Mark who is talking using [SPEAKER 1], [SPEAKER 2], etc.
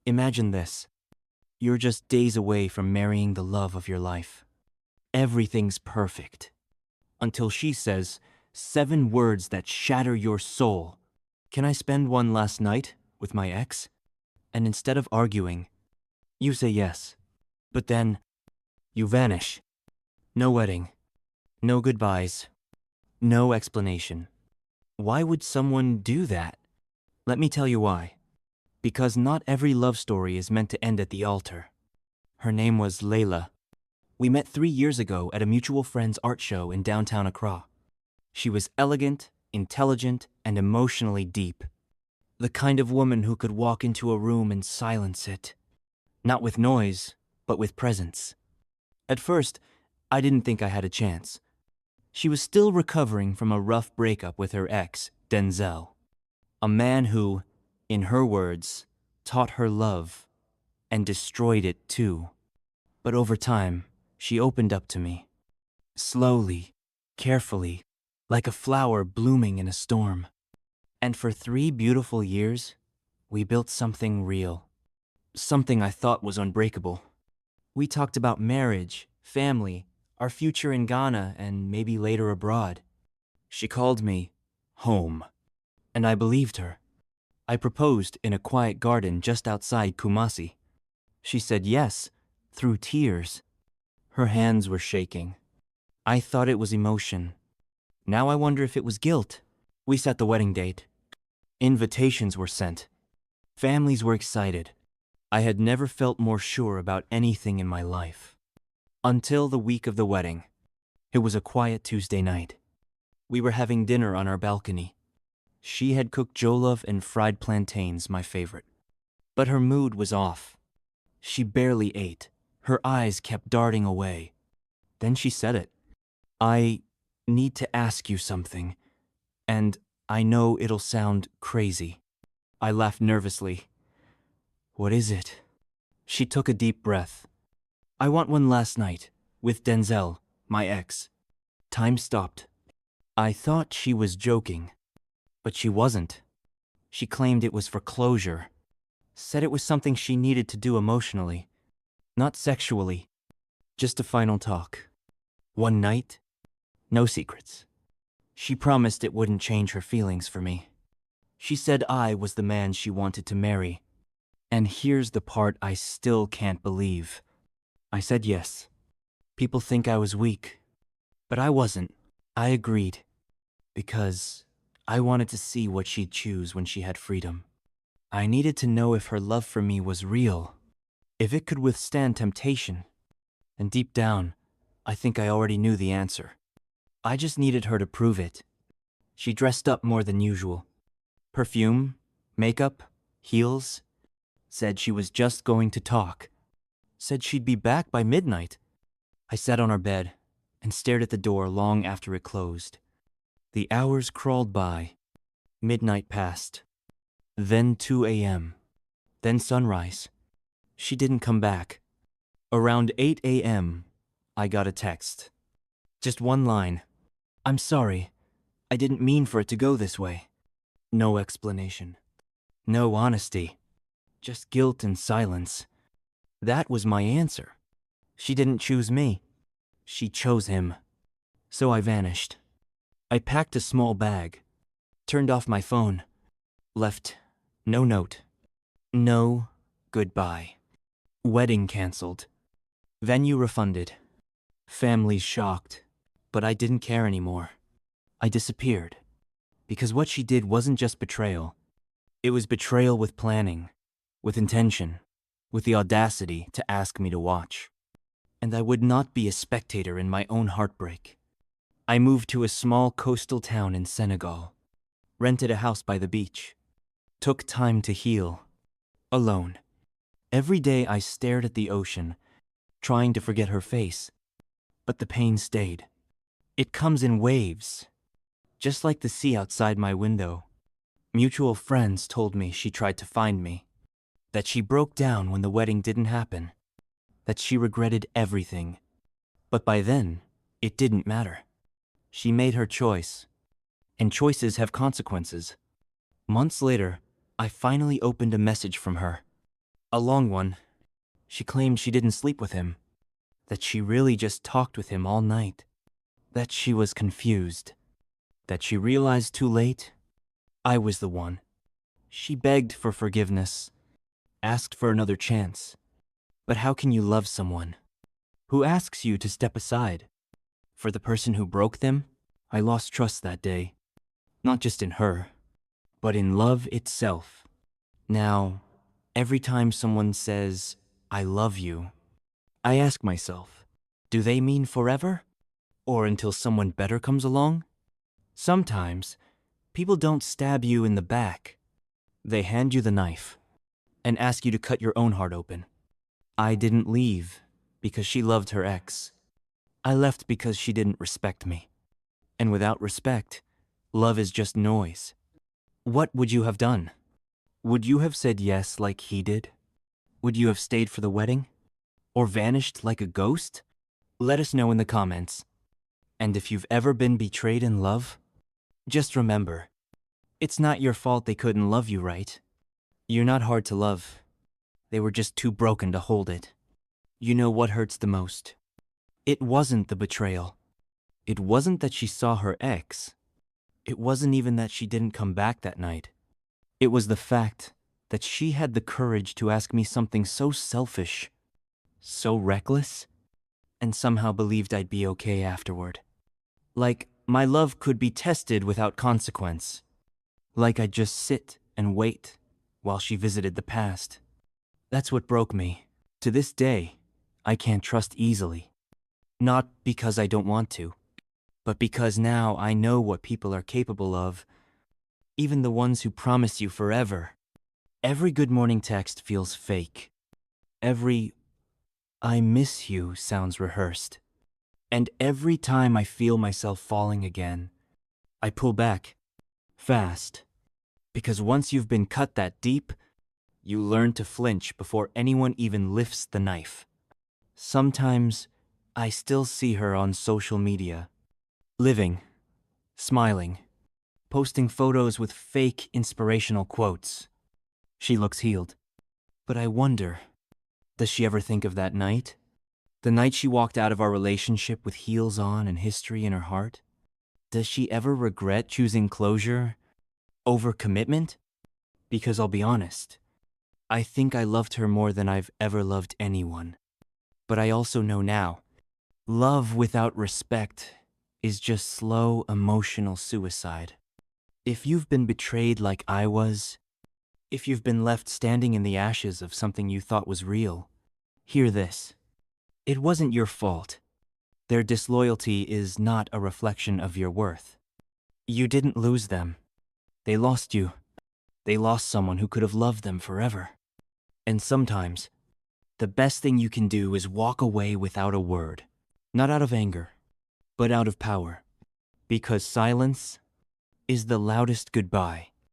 [SPEAKER 1] Imagine this. You're just days away from marrying the love of your life. Everything's perfect. Until she says 7 words that shatter your soul. Can I spend one last night with my ex? And instead of arguing, you say yes. But then, you vanish. No wedding. No goodbyes. No explanation. Why would someone do that? Let me tell you why. Because not every love story is meant to end at the altar. Her name was Layla. We met 3 years ago at a mutual friend's art show in downtown Accra. She was elegant, intelligent, and emotionally deep. The kind of woman who could walk into a room and silence it. Not with noise, but with presence. At first, I didn't think I had a chance. She was still recovering from a rough breakup with her ex, Denzel. A man who, in her words, taught her love and destroyed it too. But over time, she opened up to me. Slowly, carefully, like a flower blooming in a storm. And for 3 beautiful years, we built something real. Something I thought was unbreakable. We talked about marriage, family, our future in Ghana, and maybe later abroad. She called me home, and I believed her. I proposed in a quiet garden just outside Kumasi. She said yes, through tears. Her hands were shaking. I thought it was emotion. Now I wonder if it was guilt. We set the wedding date. Invitations were sent. Families were excited. I had never felt more sure about anything in my life. Until the week of the wedding. It was a quiet Tuesday night. We were having dinner on our balcony. She had cooked jollof and fried plantains, my favorite. But her mood was off. She barely ate. Her eyes kept darting away. Then she said it. I need to ask you something, and I know it'll sound crazy. I laughed nervously. What is it? She took a deep breath. I want one last night, with Denzel, my ex. Time stopped. I thought she was joking, but she wasn't. She claimed it was for closure. Said it was something she needed to do emotionally, not sexually. Just a final talk. One night, no secrets. She promised it wouldn't change her feelings for me. She said I was the man she wanted to marry. And here's the part I still can't believe. I said yes. People think I was weak, but I wasn't. I agreed, because I wanted to see what she'd choose when she had freedom. I needed to know if her love for me was real, if it could withstand temptation. And deep down, I think I already knew the answer. I just needed her to prove it. She dressed up more than usual. Perfume, makeup, heels. Said she was just going to talk. Said she'd be back by midnight. I sat on our bed and stared at the door long after it closed. The hours crawled by. Midnight passed. Then 2 a.m. Then sunrise. She didn't come back. Around 8 a.m., I got a text. Just one line. I'm sorry. I didn't mean for it to go this way. No explanation. No honesty. Just guilt and silence. That was my answer. She didn't choose me. She chose him. So I vanished. I packed a small bag, turned off my phone, left no note, no goodbye. Wedding canceled. Venue refunded. Family shocked. But I didn't care anymore. I disappeared. Because what she did wasn't just betrayal. It was betrayal with planning, with intention, with the audacity to ask me to watch. And I would not be a spectator in my own heartbreak. I moved to a small coastal town in Senegal, rented a house by the beach, took time to heal, alone. Every day I stared at the ocean, trying to forget her face. But the pain stayed. It comes in waves, just like the sea outside my window. Mutual friends told me she tried to find me, that she broke down when the wedding didn't happen, that she regretted everything. But by then, it didn't matter. She made her choice, and choices have consequences. Months later, I finally opened a message from her. A long one. She claimed she didn't sleep with him, that she really just talked with him all night, that she was confused, that she realized too late I was the one. She begged for forgiveness, asked for another chance. But how can you love someone who asks you to step aside? For the person who broke them, I lost trust that day. Not just in her, but in love itself. Now, every time someone says, I love you, I ask myself, do they mean forever? Or until someone better comes along? Sometimes, people don't stab you in the back. They hand you the knife and ask you to cut your own heart open. I didn't leave because she loved her ex. I left because she didn't respect me. And without respect, love is just noise. What would you have done? Would you have said yes like he did? Would you have stayed for the wedding? Or vanished like a ghost? Let us know in the comments. And if you've ever been betrayed in love, just remember, it's not your fault they couldn't love you right. You're not hard to love. They were just too broken to hold it. You know what hurts the most? It wasn't the betrayal. It wasn't that she saw her ex. It wasn't even that she didn't come back that night. It was the fact that she had the courage to ask me something so selfish, so reckless, and somehow believed I'd be okay afterward. Like my love could be tested without consequence. Like I'd just sit and wait while she visited the past. That's what broke me. To this day, I can't trust easily. Not because I don't want to, but because now I know what people are capable of, even the ones who promise you forever. Every good morning text feels fake. Every I miss you sounds rehearsed. And every time I feel myself falling again, I pull back, fast. Because once you've been cut that deep, you learn to flinch before anyone even lifts the knife. Sometimes, I still see her on social media, living, smiling, posting photos with fake inspirational quotes. She looks healed. But I wonder, does she ever think of that night? The night she walked out of our relationship with heels on and history in her heart? Does she ever regret choosing closure over commitment? Because I'll be honest, I think I loved her more than I've ever loved anyone. But I also know now, love without respect is just slow emotional suicide. If you've been betrayed like I was, if you've been left standing in the ashes of something you thought was real, hear this. It wasn't your fault. Their disloyalty is not a reflection of your worth. You didn't lose them. They lost you. They lost someone who could have loved them forever. And sometimes, the best thing you can do is walk away without a word. Not out of anger, but out of power. Because silence is the loudest goodbye.